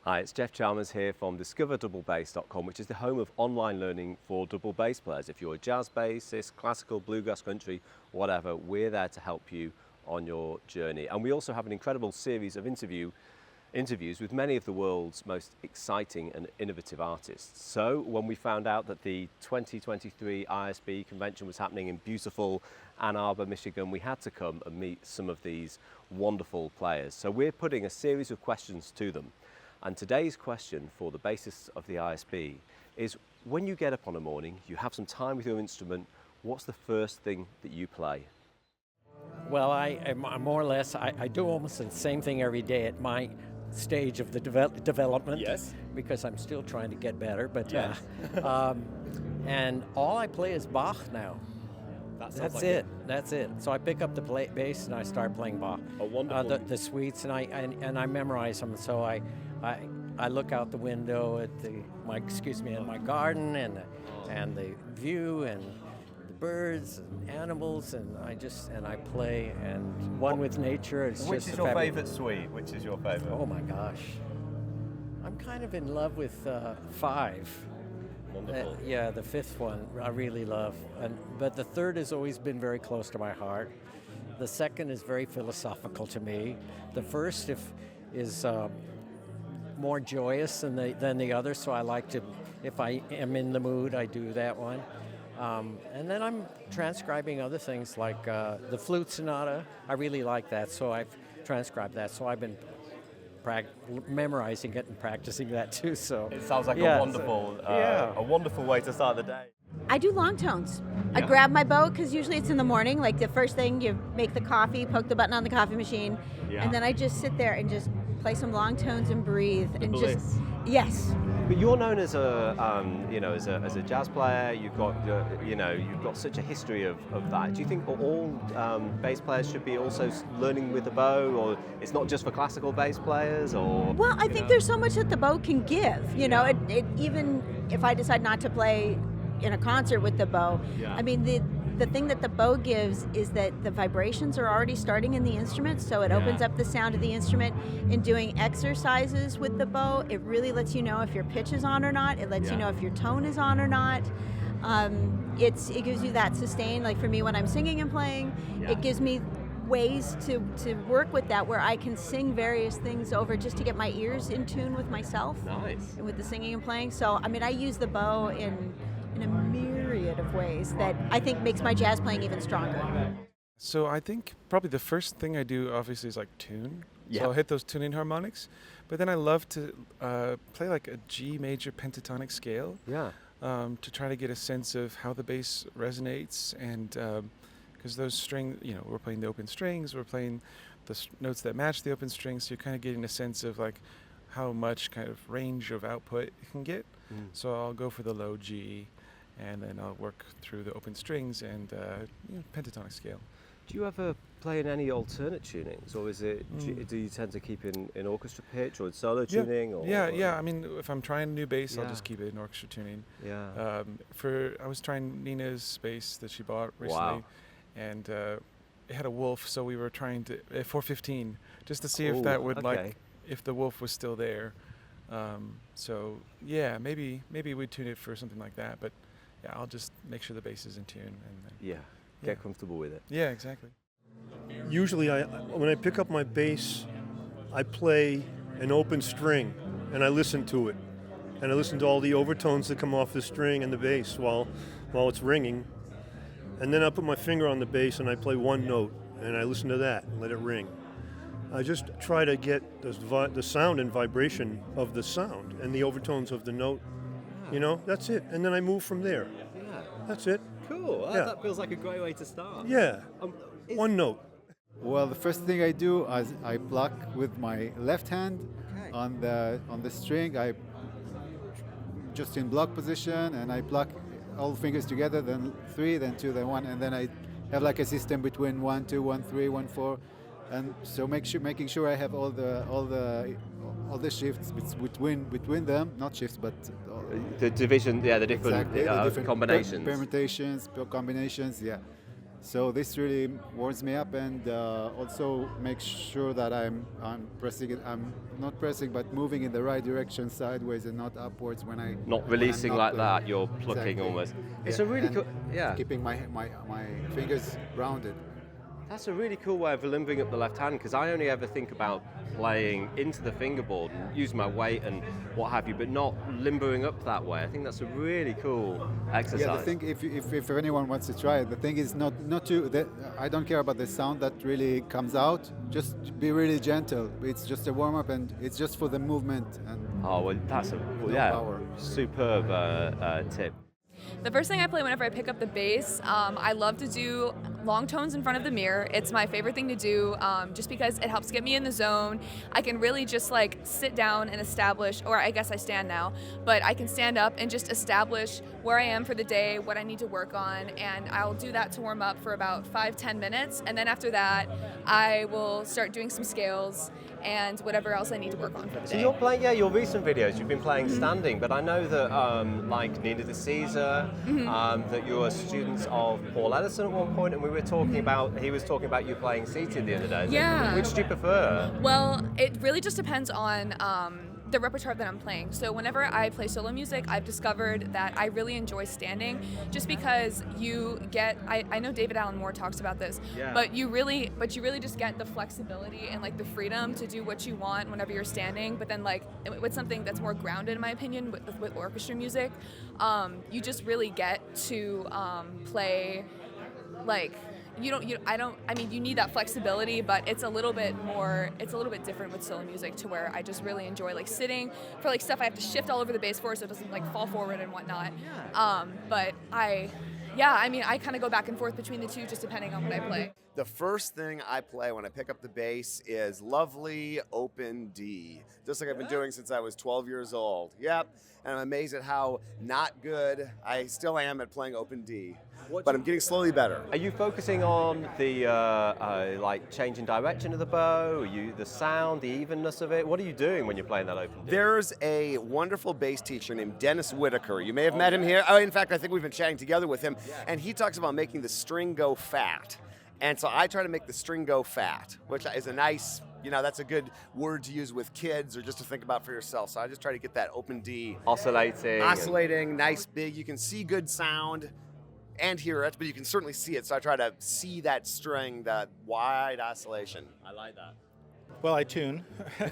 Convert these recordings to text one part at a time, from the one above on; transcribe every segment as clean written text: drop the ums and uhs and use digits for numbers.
Hi, it's Jeff Chalmers here from discoverdouble-bass.com, which is the home of online learning for double bass players. If you're a jazz bassist, classical, bluegrass, country, whatever, we're there to help you on your journey. And we also have an incredible series of interviews with many of the world's most exciting and innovative artists. So when we found out that the 2023 ISB convention was happening in beautiful Ann Arbor, Michigan, we had to come and meet some of these wonderful players. So we're putting a series of questions to them. And today's question for the bassists of the ISB is, when you get up on a morning, you have some time with your instrument, what's the first thing that you play? Well, I more or less, I do almost the same thing every day at my stage of the development. Yes. Because I'm still trying to get better. But yes. and all I play is Bach now. That's it. That's it. So I pick up the bass and I start playing Bach. Oh, wonderful. The suites, and I memorize them. So I look out the window at my garden and the view and the birds and animals, and I play, and one with nature. Which is your favorite suite? Which is your favorite? Oh my gosh, I'm kind of in love with 5. Wonderful. Yeah, the 5th one I really love, but the 3rd has always been very close to my heart. The 2nd is very philosophical to me. The 1st is more joyous than the other, so I like to, if I am in the mood, I do that one. And then I'm transcribing other things like the flute sonata. I really like that, so I've transcribed that. So I've been memorizing it and practicing that too. So it sounds like a wonderful way to start the day. I do long tones. I grab my bow, because usually it's in the morning. Like the first thing, you make the coffee, poke the button on the coffee machine, and then I just sit there and just play some long tones and breathe and just yes. But you're known as a jazz player. You've got such a history of that. Do you think all bass players should be also learning with the bow, or it's not just for classical bass players? Or well, I think there's so much that the bow can give. It even if I decide not to play in a concert with the bow, I mean the thing that the bow gives is that the vibrations are already starting in the instrument, so it opens up the sound of the instrument. In doing exercises with the bow, it really lets you know if your pitch is on or not. It lets you know if your tone is on or not. It gives you that sustain. Like for me, when I'm singing and playing, it gives me ways to work with that, where I can sing various things over just to get my ears in tune with myself. Nice. And with the singing and playing. So I mean, I use the bow in a myriad of ways that I think makes my jazz playing even stronger. So I think probably the first thing I do obviously is like tune. So I'll hit those tuning harmonics, but then I love to play like a G major pentatonic scale to try to get a sense of how the bass resonates, and because those strings, we're playing the open strings, we're playing the notes that match the open strings, so you're kind of getting a sense of like how much kind of range of output you can get. So I'll go for the low G, and then I'll work through the open strings and pentatonic scale. Do you ever play in any alternate tunings, or is it? Do you tend to keep in orchestra pitch or in solo tuning? I mean, if I'm trying a new bass, I'll just keep it in orchestra tuning. I was trying Nina's bass that she bought recently, and it had a Wolf, so we were trying to 415 just to see if that would if the Wolf was still there. Maybe we'd tune it for something like that, but I'll just make sure the bass is in tune and then get comfortable with it. Yeah, exactly. Usually when I pick up my bass, I play an open string and I listen to it, and I listen to all the overtones that come off the string and the bass while it's ringing, and then I put my finger on the bass and I play one note and I listen to that and let it ring. I just try to get the sound and vibration of the sound and the overtones of the note. That's it. And then I move from there. Yeah. That's it. Cool. That feels like a great way to start. Yeah. One note. Well, the first thing I do is I pluck with my left hand on the string. I just in block position, and I pluck all fingers together, then 3, then 2, then 1, and then I have like a system between 1, 2, 1, 3, 1, 4. And so making sure I have all the shifts between them, not shifts, but the division, the different, the different combinations, permutations, combinations, So this really warms me up, and also makes sure that I'm pressing it. I'm not pressing, but moving in the right direction, sideways and not upwards when I. Not releasing when I'm not like that. You're plucking exactly. almost. It's Yeah, a really and cool. Yeah. Keeping my fingers rounded. That's a really cool way of limbering up the left hand, because I only ever think about playing into the fingerboard and using my weight and what have you, but not limbering up that way. I think that's a really cool exercise. Yeah, the thing, if anyone wants to try it, the thing is not to. I don't care about the sound that really comes out. Just be really gentle. It's just a warm up, and it's just for the movement. And That's a power. superb tip. The first thing I play whenever I pick up the bass, I love to do long tones in front of the mirror. It's my favorite thing to do, just because it helps get me in the zone. I can really just like sit down and establish, or I guess I stand now, but I can stand up and just establish where I am for the day, what I need to work on, and I'll do that to warm up for about 5-10 minutes, and then after that, I will start doing some scales and whatever else I need to work on for the day. So you're playing, your recent videos, you've been playing standing, but I know that like Nina de Caesar, that you were students of Paul Edison at one point, and he was talking about you playing seated the other day. Yeah. Which do you prefer? Well, it really just depends on the repertoire that I'm playing. So whenever I play solo music, I've discovered that I really enjoy standing, just because you get, I know David Allen Moore talks about this, but you really just get the flexibility and like the freedom to do what you want whenever you're standing. But then like with something that's more grounded, in my opinion, with orchestra music, you just really get to play like, you need that flexibility, but it's a little bit different with solo music, to where I just really enjoy like sitting for like stuff I have to shift all over the bass for so it doesn't like fall forward and whatnot. But I kind of go back and forth between the two, just depending on what I play. The first thing I play when I pick up the bass is lovely open D, just like I've been doing since I was 12 years old. Yep, and I'm amazed at how not good I still am at playing open D. But I'm getting slowly better. Are you focusing on the like changing direction of the bow? The sound, the evenness of it? What are you doing when you're playing that open D? There's a wonderful bass teacher named Dennis Whitaker. You may have met him here. Oh, in fact, I think we've been chatting together with him, and he talks about making the string go fat. And so I try to make the string go fat, which is a nice, that's a good word to use with kids or just to think about for yourself. So I just try to get that open D. Oscillating, nice, big. You can see good sound and hear it, but you can certainly see it. So I try to see that string, that wide oscillation. I like that. Well, I tune,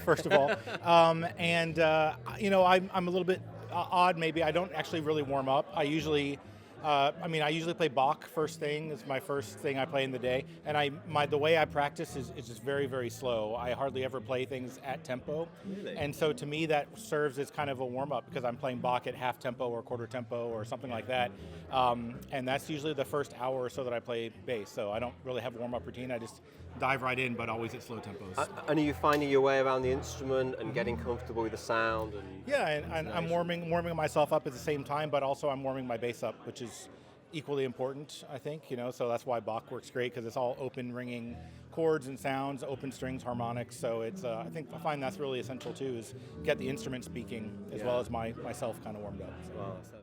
first of all. I'm a little bit odd maybe. I don't actually really warm up. I usually play Bach first thing. It's my first thing I play in the day. And the way I practice is just very, very slow. I hardly ever play things at tempo. Really? And so to me that serves as kind of a warm-up, because I'm playing Bach at half tempo or quarter tempo or something like that. And that's usually the first hour or so that I play bass. So I don't really have a warm-up routine. I just dive right in, but always at slow tempos. And are you finding your way around the instrument and getting comfortable with the sound? And I'm warming myself up at the same time, but also I'm warming my bass up, which is equally important, I think. So that's why Bach works great, because it's all open ringing chords and sounds, open strings, harmonics. So it's I find that's really essential too, is get the instrument speaking as well as myself kind of warmed up. So.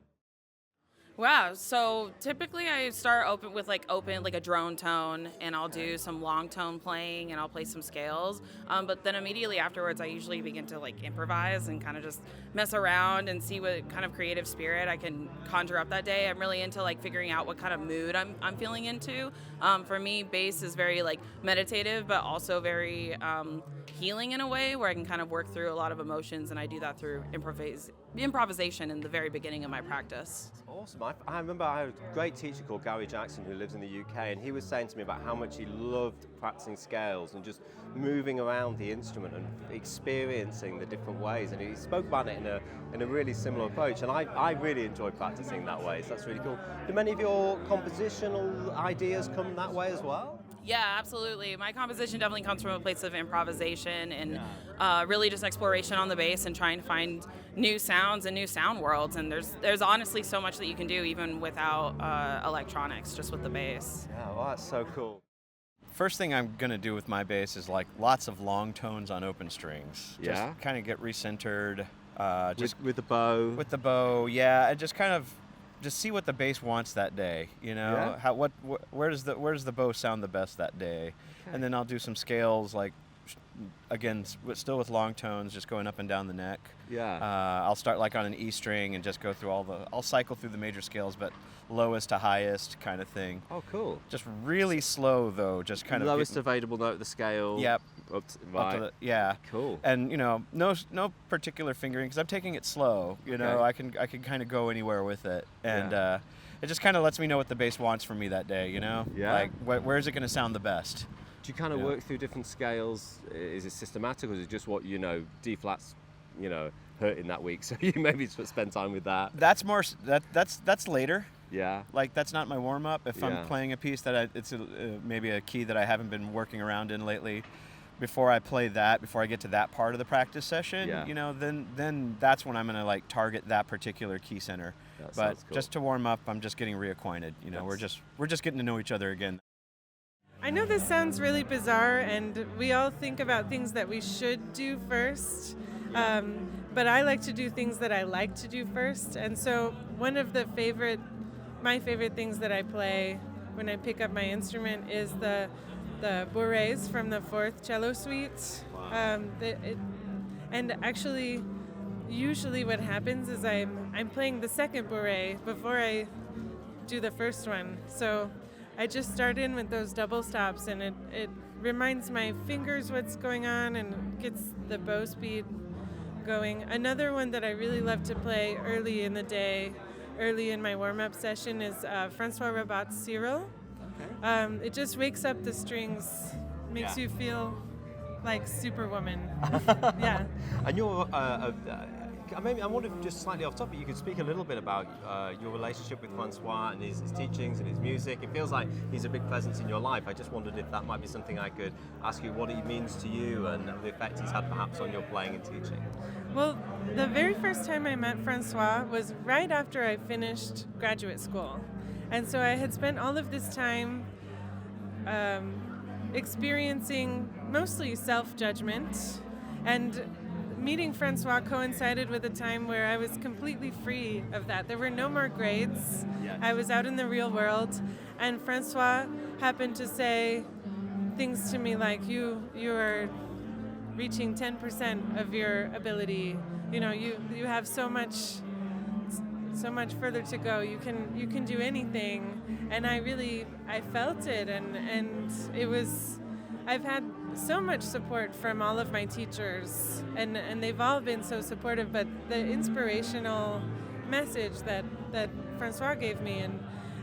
Wow, so typically I start with a drone tone, and I'll do some long tone playing, and I'll play some scales. But then immediately afterwards, I usually begin to improvise and kind of just mess around and see what kind of creative spirit I can conjure up that day. I'm really into figuring out what kind of mood I'm feeling into. For me, bass is very meditative, but also very healing in a way, where I can kind of work through a lot of emotions, and I do that through improvisation in the very beginning of my practice. Awesome. I remember I had a great teacher called Gary Jackson who lives in the UK, and he was saying to me about how much he loved practicing scales and just moving around the instrument and experiencing the different ways, and he spoke about it in a really similar approach, and I really enjoy practicing that way, so that's really cool. Do many of your compositional ideas come that way as well? Yeah, absolutely. My composition definitely comes from a place of improvisation and really just exploration on the bass and trying to find new sounds and new sound worlds. And there's honestly so much that you can do even without electronics, just with the bass. Yeah, well, that's so cool. First thing I'm going to do with my bass is lots of long tones on open strings. Yeah. Just kind of get recentered. With the bow? With the bow, yeah. And just kind of just see what the bass wants that day. You know, Yeah. where does the bow sound the best that day, and then I'll do some scales like. Again, still with long tones, just going up and down the neck. Yeah. I'll start like on an E string and just go through I'll cycle through the major scales, but lowest to highest kind of thing. Oh, cool. Just really slow though, just kind of lowest available note of the scale. Yep. Up to yeah. Cool. And you know, no particular fingering because I'm taking it slow. You know, I can kind of go anywhere with it, and it just kind of lets me know what the bass wants from me that day. You know, like where is it going to sound the best? Do you kind of work through different scales? Is it systematic, or is it just what D flat's, hurting that week, so you maybe spend time with that? That's more. That's later. Yeah. Like that's not my warm up. If I'm playing a piece that it's maybe a key that I haven't been working around in lately, before I play that, before I get to that part of the practice session, then that's when I'm gonna like target that particular key center. But cool. Just to warm up, I'm just getting reacquainted. We're just getting to know each other again. I know this sounds really bizarre, and we all think about things that we should do first, but I like to do things that I like to do first. And so one of my favorite things that I play when I pick up my instrument is the bourrées from the 4th cello suite. And actually, usually what happens is I'm playing the second bourrée before I do the first one. So I just start in with those double stops, and it reminds my fingers what's going on and gets the bow speed going. Another one that I really love to play early in the day, early in my warm-up session, is Francois Rabat's Cyril. Okay. It just wakes up the strings, makes you feel like Superwoman. Yeah. And you're I wonder if just slightly off topic, you could speak a little bit about your relationship with Francois and his teachings and his music. It feels like he's a big presence in your life. I just wondered if that might be something I could ask you, what he means to you and the effect he's had perhaps on your playing and teaching. Well, the very first time I met Francois was right after I finished graduate school. And so I had spent all of this time experiencing mostly self-judgment, and meeting Francois coincided with a time where I was completely free of that. There were no more grades. Yes. I was out in the real world, and Francois happened to say things to me like, you are reaching 10% of your ability. You have so much further to go. You can do anything. And I felt it, and it was, I've had so much support from all of my teachers, and they've all been so supportive, but the inspirational message that Francois gave me,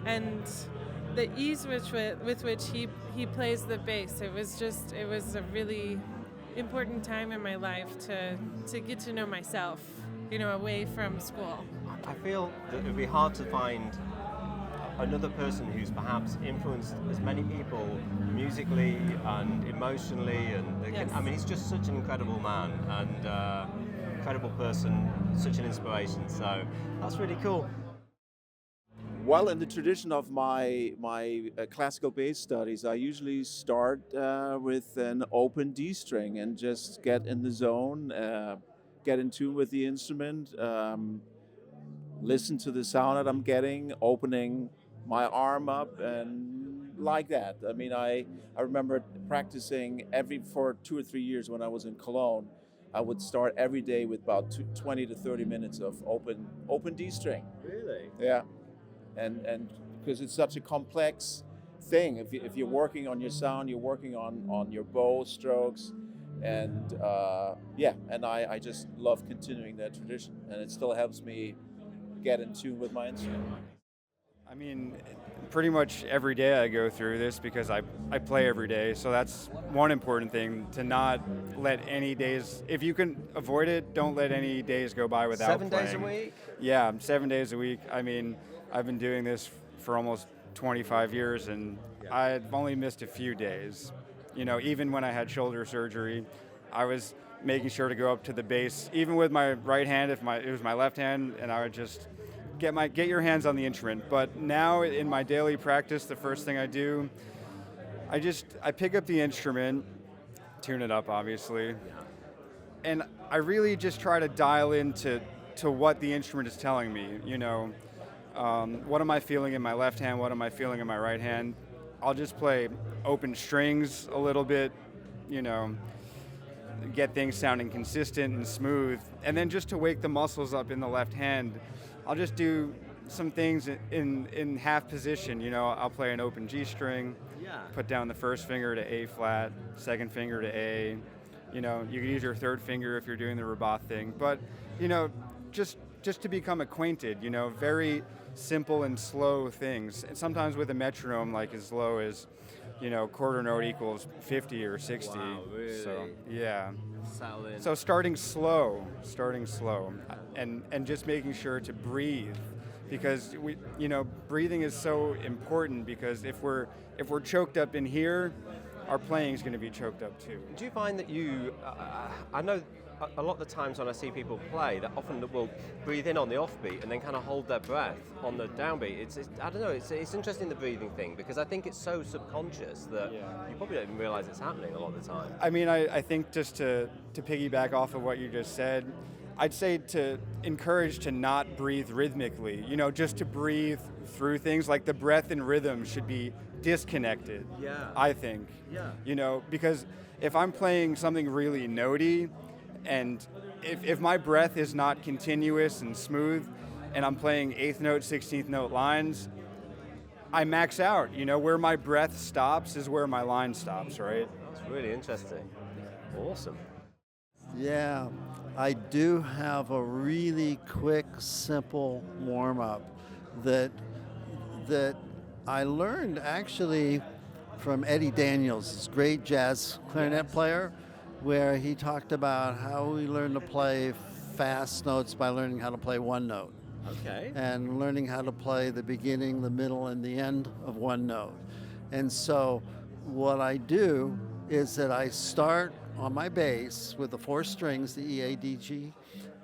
and the ease with which he plays the bass, it was a really important time in my life to get to know myself, away from school. I feel that it would be hard to find another person who's perhaps influenced as many people musically and emotionally, and he's just such an incredible man and incredible person, such an inspiration. So that's really cool. Well, in the tradition of my classical bass studies, I usually start with an open D string and just get in the zone, get in tune with the instrument, listen to the sound that I'm getting, opening my arm up, and like that. I mean, I remember practicing for 2 or 3 years when I was in Cologne. I would start every day with about 20 to 30 minutes of open D string. Really? Yeah, and because it's such a complex thing. If you're working on your sound, you're working on your bow strokes, and and I just love continuing that tradition, and it still helps me get in tune with my instrument. I mean, pretty much every day I go through this because I play every day. So that's one important thing, to not let any days, if you can avoid it, don't let any days go by without 7 playing. days a week? Yeah, 7 days a week. I mean, I've been doing this for almost 25 years, and I've only missed a few days. Even when I had shoulder surgery, I was making sure to go up to the bass, even with my right hand, it was my left hand, and I would just get your hands on the instrument. But now in my daily practice, the first thing I do, I pick up the instrument, tune it up obviously, and I really just try to dial into what the instrument is telling me. what am I feeling in my left hand, what am I feeling in my right hand. I'll just play open strings a little bit, you know, get things sounding consistent and smooth. And then just to wake the muscles up in the left hand, I'll just do some things in half position. You know, I'll play an open G string, put down the first finger to A flat, second finger to A. You know, you can use your third finger if you're doing the Rabat thing. But, you know, just to become acquainted, you know, very simple and slow things. And sometimes with a metronome, like as low as, you know, quarter note equals 50 or 60. Wow, really? So, yeah. Settle in. So starting slow, and just making sure to breathe, because breathing is so important, because if we're choked up in here, our playing is going to be choked up too. Do you find that you, I know a lot of the times when I see people play, that often will breathe in on the offbeat and then kind of hold their breath on the downbeat. It's I don't know, it's interesting, the breathing thing, because I think it's so subconscious that you probably don't even realize it's happening a lot of the time. I mean, I think just to piggyback off of what you just said, I'd say to encourage to not breathe rhythmically, you know, just to breathe through things. Like the breath and rhythm should be disconnected, I think. You know, because if I'm playing something really notey, and if my breath is not continuous and smooth, and I'm playing 8th note, 16th note lines, I max out. You know, where my breath stops is where my line stops, right? That's really interesting. Awesome. Yeah, I do have a really quick, simple warm-up that I learned actually from Eddie Daniels, this great jazz clarinet player, where he talked about how we learn to play fast notes by learning how to play one note. Okay. And learning how to play the beginning, the middle, and the end of one note. And so what I do is that I start on my bass with the 4 strings, the E, A, D, G,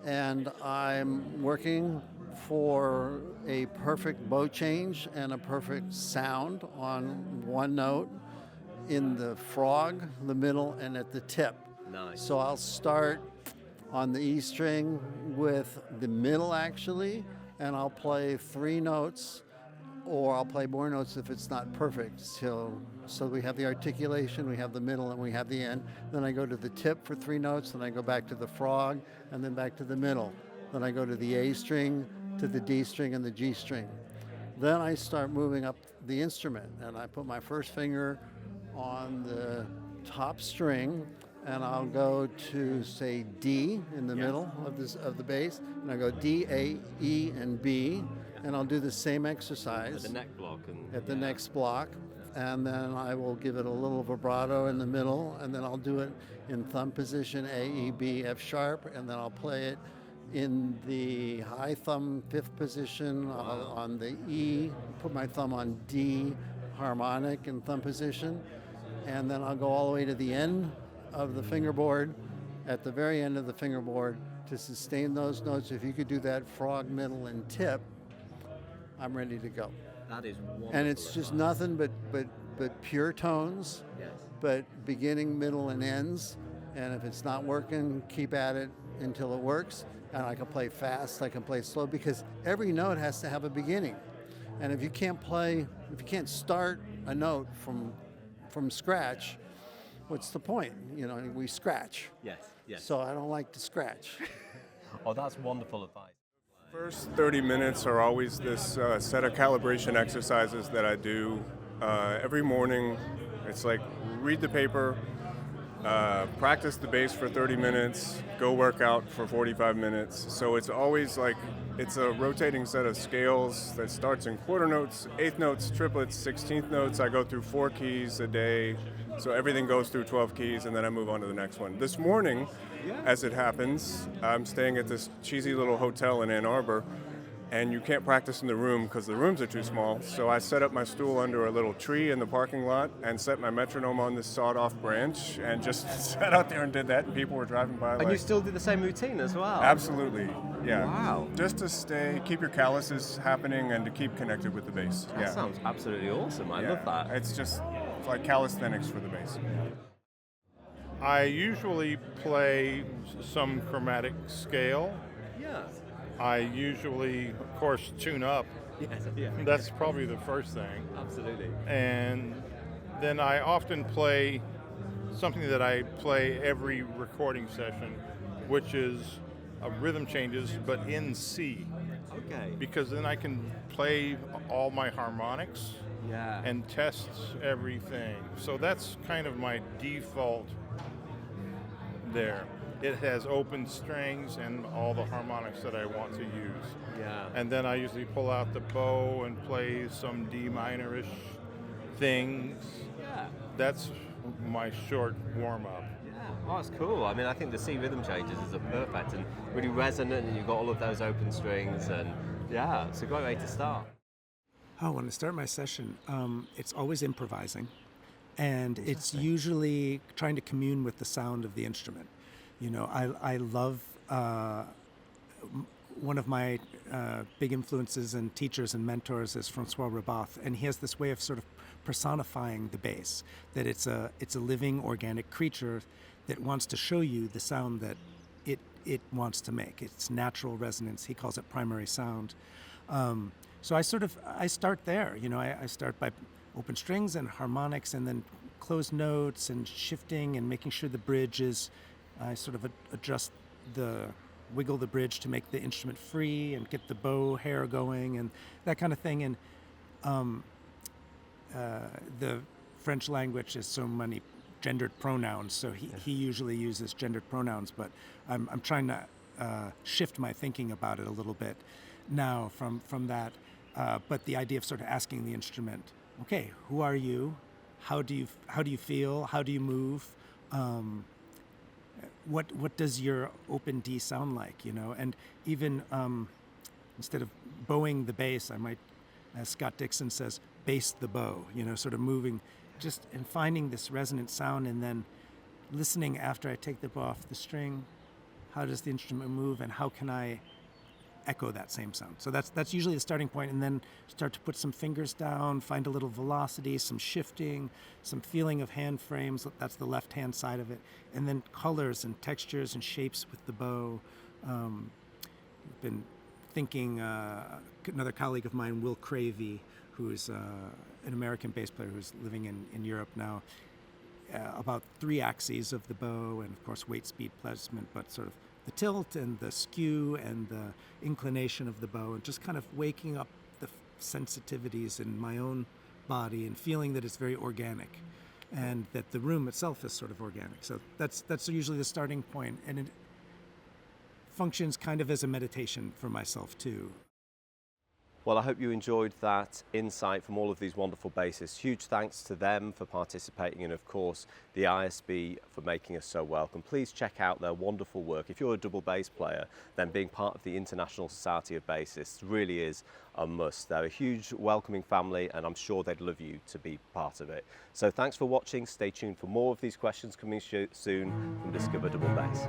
and I'm working for a perfect bow change and a perfect sound on one note in the frog, the middle, and at the tip. Nice. So I'll start on the E string with the middle actually, and I'll play 3 notes, or I'll play more notes if it's not perfect. So we have the articulation, we have the middle, and we have the end. Then I go to the tip for 3 notes, then I go back to the frog, and then back to the middle. Then I go to the A string, to the D string, and the G string. Then I start moving up the instrument, and I put my first finger on the top string, and I'll go to, say, D in the middle of the bass, and I go D, A, E, and B, and I'll do the same exercise At the neck block. at the next block, and then I will give it a little vibrato in the middle, and then I'll do it in thumb position, A, E, B, F sharp, and then I'll play it in the high thumb 5th position on the E, put my thumb on D, harmonic in thumb position, and then I'll go all the way to the end of the fingerboard, at the very end of the fingerboard, to sustain those notes. If you could do that frog, middle, and tip, I'm ready to go. That is wonderful. And it's just nothing but pure tones, but beginning, middle, and ends. And if it's not working, keep at it until it works. And I can play fast, I can play slow, because every note has to have a beginning. And if you can't start a note from scratch, what's the point? You know, we scratch. Yes. So I don't like to scratch. Oh, that's wonderful advice. First 30 minutes are always this set of calibration exercises that I do every morning. It's like read the paper, practice the bass for 30 minutes, go work out for 45 minutes. So it's always like, it's a rotating set of scales that starts in quarter notes, 8th notes, triplets, 16th notes. I go through 4 keys a day. So everything goes through 12 keys, and then I move on to the next one. This morning, as it happens, I'm staying at this cheesy little hotel in Ann Arbor, and you can't practice in the room because the rooms are too small. So I set up my stool under a little tree in the parking lot and set my metronome on this sawed-off branch and just sat out there and did that, and people were driving by. And you still do the same routine as well? Absolutely, yeah. Wow. Just to keep your calluses happening and to keep connected with the bass. That sounds absolutely awesome. I love that. It's just like calisthenics for the bass. I usually play some chromatic scale. Yeah. I usually, of course, tune up Yes, yeah. That's probably the first thing. Absolutely. And then I often play something that I play every recording session, which is rhythm changes, but in C. Okay. Because then I can play all my harmonics and test everything. So that's kind of my default there. It has open strings and all the harmonics that I want to use. Yeah. And then I usually pull out the bow and play some D minor-ish things. Yeah. That's my short warm-up. Oh, it's cool. I mean, I think the C rhythm changes is perfect and really resonant, and you've got all of those open strings, and yeah, it's a great way to start. Oh, when I start my session, it's always improvising, and it's usually trying to commune with the sound of the instrument. You know, I love one of my big influences and teachers and mentors is Francois Rabath, and he has this way of sort of personifying the bass, that it's a living organic creature that wants to show you the sound that it wants to make. It's natural resonance. He calls it primary sound. So I start there. You know, I start by open strings and harmonics, and then closed notes and shifting and making sure the bridge is. I sort of wiggle the bridge to make the instrument free and get the bow hair going and that kind of thing. And the French language has so many gendered pronouns, so he usually uses gendered pronouns, but I'm trying to shift my thinking about it a little bit now from that. But the idea of sort of asking the instrument, okay, who are you? How do you feel? How do you move? What does your open D sound like? You know, and even instead of bowing the bass, I might, as Scott Dixon says, bass the bow. You know, sort of moving, just and finding this resonant sound, and then listening after I take the bow off the string. How does the instrument move, and how can I echo that same sound? So that's usually the starting point, and then start to put some fingers down, find a little velocity, some shifting, some feeling of hand frames. That's the left hand side of it, and then colors and textures and shapes with the bow. I've been thinking, another colleague of mine, Will Cravey, who's an American bass player who's living in Europe now, about 3 axes of the bow, and of course weight, speed, placement, but sort of the tilt and the skew and the inclination of the bow, and just kind of waking up the sensitivities in my own body and feeling that it's very organic, and that the room itself is sort of organic. So that's usually the starting point, and it functions kind of as a meditation for myself too. Well, I hope you enjoyed that insight from all of these wonderful bassists. Huge thanks to them for participating, and of course the ISB for making us so welcome. Please check out their wonderful work. If you're a double bass player, then being part of the International Society of Bassists really is a must. They're a huge welcoming family, and I'm sure they'd love you to be part of it. So thanks for watching. Stay tuned for more of these questions coming soon from Discover Double Bass.